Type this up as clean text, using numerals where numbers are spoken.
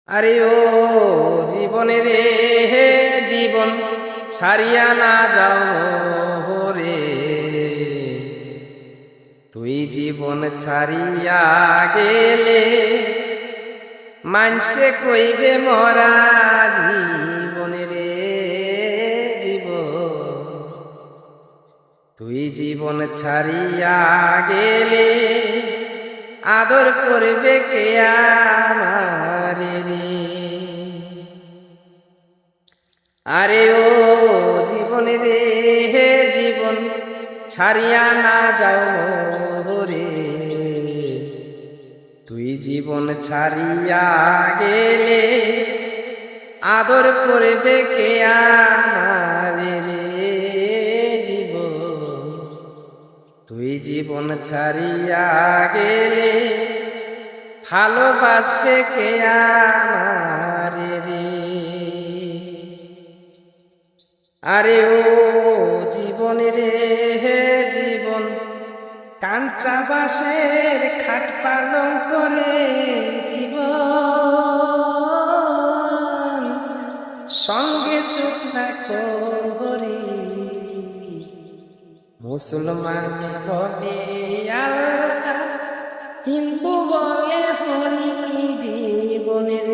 আরে ও জীবনে রে জীবন ছাড়িয়া না যাও রে, তুই জীবন ছাড়িয়া গেলে মানসে কইবে মরা জীবনে রে জীবন, তুই জীবন ছাড়িয়া গেলে আদর করবে কে আমারে রে। আরে ও জীবনে রে জীবন ছাড়িয়া না যাও রে, তুই জীবন ছাড়িয়া গেলে আদর করবে কে আমারে রে জীবন, তুই জীবন ছাড়িয়া গেলে ভালোবাসবে কে আমারে রে। আরে ও জীবন রে জীবন কাঞ্চা বাঁশের খাট পালং করে জীবন সঙ্গে সুখ করি, মুসলমান বলে আল্লাহ, হিন্দু বলে হরি জীবনের